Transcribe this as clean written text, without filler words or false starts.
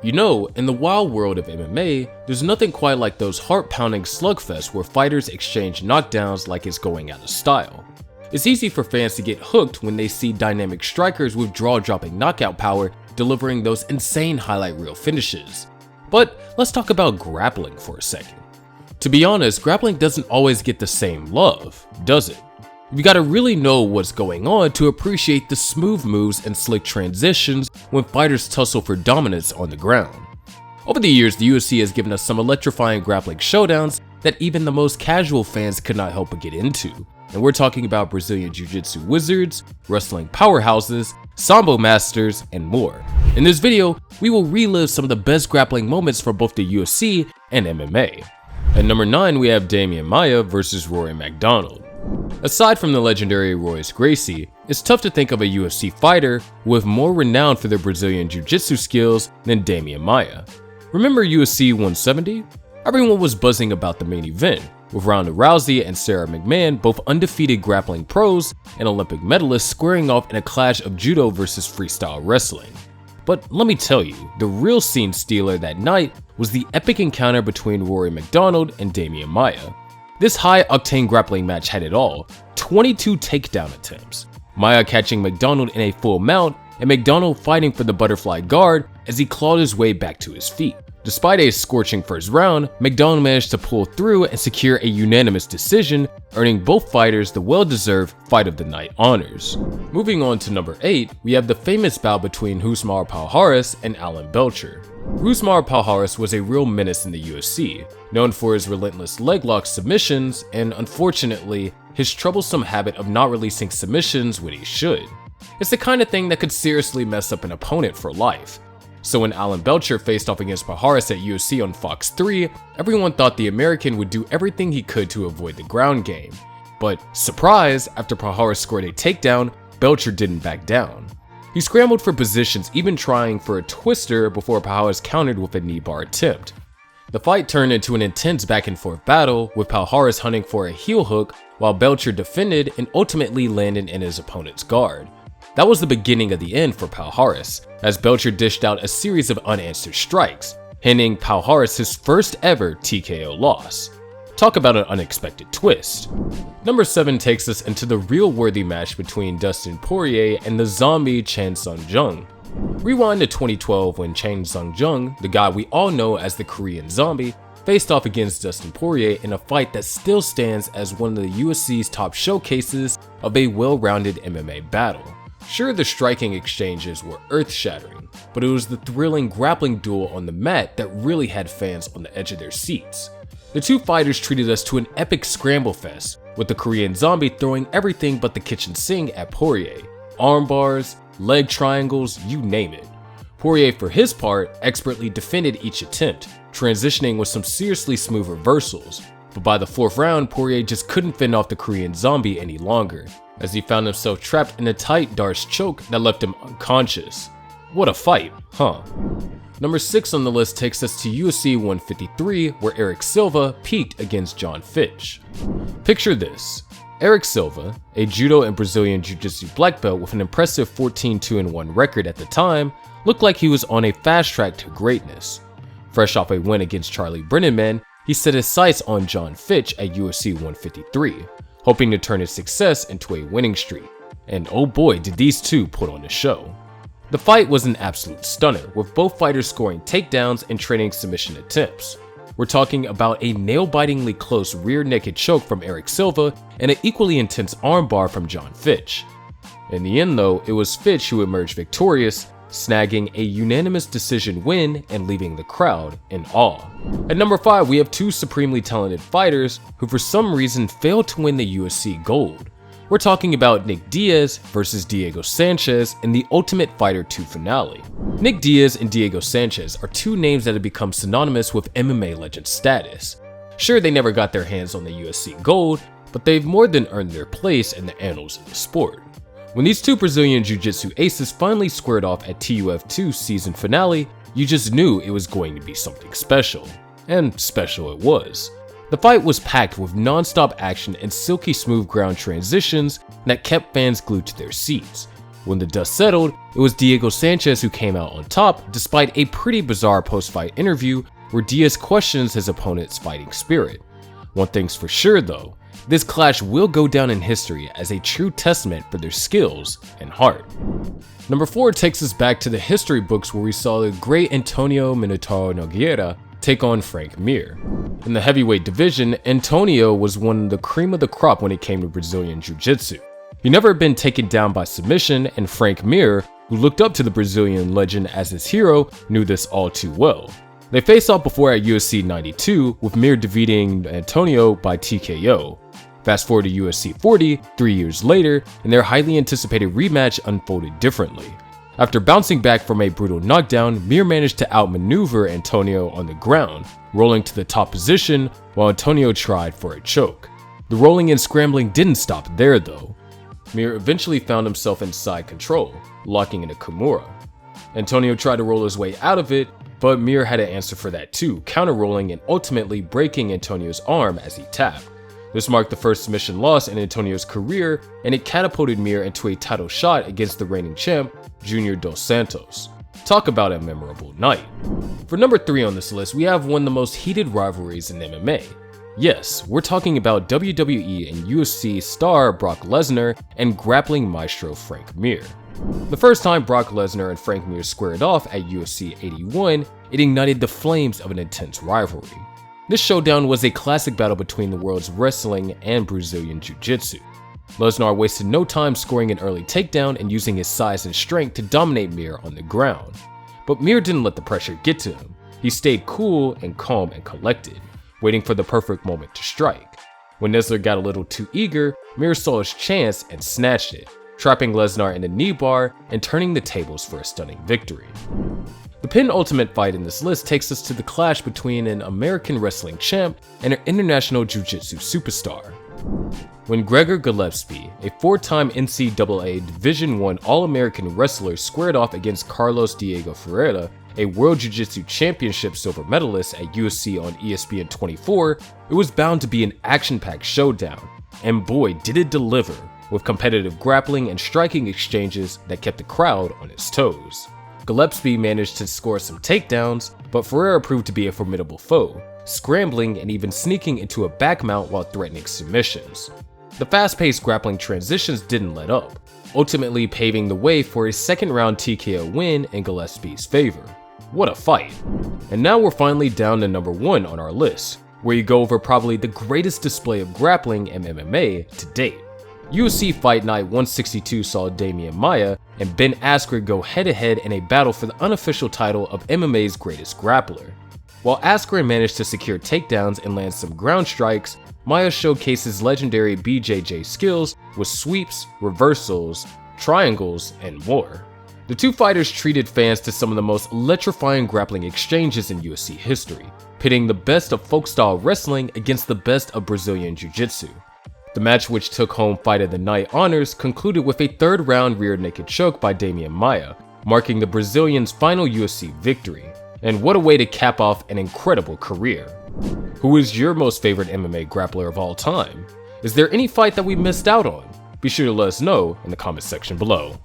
You know, in the wild world of MMA, there's nothing quite like those heart-pounding slugfests where fighters exchange knockdowns like it's going out of style. It's easy for fans to get hooked when they see dynamic strikers with jaw-dropping knockout power delivering those insane highlight reel finishes. But let's talk about grappling for a second. To be honest, grappling doesn't always get the same love, does it? You gotta really know what's going on to appreciate the smooth moves and slick transitions when fighters tussle for dominance on the ground. Over the years, the UFC has given us some electrifying grappling showdowns that even the most casual fans could not help but get into. And we're talking about Brazilian Jiu-Jitsu wizards, wrestling powerhouses, Sambo masters, and more. In this video, we will relive some of the best grappling moments from both the UFC and MMA. At number 9, we have Demian Maia versus Rory MacDonald. Aside from the legendary Royce Gracie, it's tough to think of a UFC fighter with more renown for their Brazilian Jiu-Jitsu skills than Demian Maia. Remember UFC 170? Everyone was buzzing about the main event, with Ronda Rousey and Sarah McMahon, both undefeated grappling pros and Olympic medalists, squaring off in a clash of judo versus freestyle wrestling. But let me tell you, the real scene stealer that night was the epic encounter between Rory MacDonald and Demian Maia. This high-octane grappling match had it all: 22 takedown attempts, Maia catching MacDonald in a full mount, and MacDonald fighting for the butterfly guard as he clawed his way back to his feet. Despite a scorching first round, MacDonald managed to pull through and secure a unanimous decision, earning both fighters the well-deserved Fight of the Night honors. Moving on to number 8, we have the famous bout between Rousimar Palhares and Alan Belcher. Rousimar Palhares was a real menace in the UFC, known for his relentless leg lock submissions and, unfortunately, his troublesome habit of not releasing submissions when he should. It's the kind of thing that could seriously mess up an opponent for life. So when Alan Belcher faced off against Palhares at UFC on Fox 3, everyone thought the American would do everything he could to avoid the ground game. But surprise, after Palhares scored a takedown, Belcher didn't back down. He scrambled for positions, even trying for a twister before Palhares countered with a knee bar attempt. The fight turned into an intense back and forth battle, with Palhares hunting for a heel hook while Belcher defended and ultimately landed in his opponent's guard. That was the beginning of the end for Palhares, as Belcher dished out a series of unanswered strikes, handing Palhares his first ever TKO loss. Talk about an unexpected twist. Number 7 takes us into the real worthy match between Dustin Poirier and the zombie Chan Sung Jung. Rewind to 2012 when Chan Sung Jung, the guy we all know as the Korean Zombie, faced off against Dustin Poirier in a fight that still stands as one of the UFC's top showcases of a well-rounded MMA battle. Sure, the striking exchanges were earth-shattering, but it was the thrilling grappling duel on the mat that really had fans on the edge of their seats. The two fighters treated us to an epic scramble fest, with the Korean Zombie throwing everything but the kitchen sink at Poirier. Arm bars, leg triangles, you name it. Poirier, for his part, expertly defended each attempt, transitioning with some seriously smooth reversals. But by the 4th round, Poirier just couldn't fend off the Korean Zombie any longer, as he found himself trapped in a tight Darce choke that left him unconscious. What a fight, huh? Number 6 on the list takes us to UFC 153, where Eric Silva peaked against John Fitch. Picture this: Eric Silva, a judo and Brazilian Jiu-Jitsu black belt with an impressive 14-2-1 record at the time, looked like he was on a fast track to greatness. Fresh off a win against Charlie Brenneman, he set his sights on John Fitch at UFC 153, hoping to turn his success into a winning streak. And oh boy, did these two put on a show. The fight was an absolute stunner, with both fighters scoring takedowns and trading submission attempts. We're talking about a nail-bitingly close rear naked choke from Eric Silva and an equally intense armbar from John Fitch. In the end though, it was Fitch who emerged victorious, snagging a unanimous decision win and leaving the crowd in awe. At number 5, we have two supremely talented fighters who for some reason failed to win the UFC gold. We're talking about Nick Diaz versus Diego Sanchez in the Ultimate Fighter 2 finale. Nick Diaz and Diego Sanchez are two names that have become synonymous with MMA legend status. Sure, they never got their hands on the UFC gold, but they've more than earned their place in the annals of the sport. When these two Brazilian Jiu-Jitsu aces finally squared off at TUF2 season finale, you just knew it was going to be something special. And special it was. The fight was packed with non-stop action and silky smooth ground transitions that kept fans glued to their seats. When the dust settled, it was Diego Sanchez who came out on top despite a pretty bizarre post-fight interview where Diaz questions his opponent's fighting spirit. One thing's for sure though, this clash will go down in history as a true testament for their skills and heart. Number 4 takes us back to the history books where we saw the great Antonio Minotauro Nogueira take on Frank Mir. In the heavyweight division, Antonio was one of the cream of the crop when it came to Brazilian Jiu-Jitsu. He never had been taken down by submission, and Frank Mir, who looked up to the Brazilian legend as his hero, knew this all too well. They faced off before at UFC 92, with Mir defeating Antonio by TKO. Fast forward to UFC 40, 3 years later, and their highly anticipated rematch unfolded differently. After bouncing back from a brutal knockdown, Mir managed to outmaneuver Antonio on the ground, rolling to the top position while Antonio tried for a choke. The rolling and scrambling didn't stop there though. Mir eventually found himself in side control, locking in a Kimura. Antonio tried to roll his way out of it, but Mir had an answer for that too, counter-rolling and ultimately breaking Antonio's arm as he tapped. This marked the first submission loss in Antonio's career, and it catapulted Mir into a title shot against the reigning champ, Junior Dos Santos. Talk about a memorable night. For number 3 on this list, we have one of the most heated rivalries in MMA. Yes, we're talking about WWE and UFC star Brock Lesnar and grappling maestro Frank Mir. The first time Brock Lesnar and Frank Mir squared off at UFC 81, it ignited the flames of an intense rivalry. This showdown was a classic battle between the world's wrestling and Brazilian Jiu-Jitsu. Lesnar wasted no time scoring an early takedown and using his size and strength to dominate Mir on the ground. But Mir didn't let the pressure get to him. He stayed cool and calm and collected, waiting for the perfect moment to strike. When Lesnar got a little too eager, Mir saw his chance and snatched it, trapping Lesnar in a knee bar and turning the tables for a stunning victory. The penultimate fight in this list takes us to the clash between an American wrestling champ and an international jiu-jitsu superstar. When Gregor Gillespie, a 4-time NCAA Division I All-American wrestler, squared off against Carlos Diego Ferreira, a World Jiu-Jitsu Championship silver medalist at UFC on ESPN 24, it was bound to be an action-packed showdown, and boy did it deliver, with competitive grappling and striking exchanges that kept the crowd on its toes. Gillespie managed to score some takedowns, but Ferreira proved to be a formidable foe, scrambling and even sneaking into a back mount while threatening submissions. The fast-paced grappling transitions didn't let up, ultimately paving the way for a second-round TKO win in Gillespie's favor. What a fight! And now we're finally down to number 1 on our list, where you go over probably the greatest display of grappling in MMA to date. UFC Fight Night 162 saw Damian Maia and Ben Askren go head-to-head in a battle for the unofficial title of MMA's greatest grappler. While Askren managed to secure takedowns and land some ground strikes, Maia showcased his legendary BJJ skills with sweeps, reversals, triangles, and more. The two fighters treated fans to some of the most electrifying grappling exchanges in UFC history, pitting the best of folk-style wrestling against the best of Brazilian Jiu-Jitsu. The match, which took home Fight of the Night honors, concluded with a third-round rear naked choke by Damian Maia, marking the Brazilian's final UFC victory. And what a way to cap off an incredible career. Who is your most favorite MMA grappler of all time? Is there any fight that we missed out on? Be sure to let us know in the comment section below.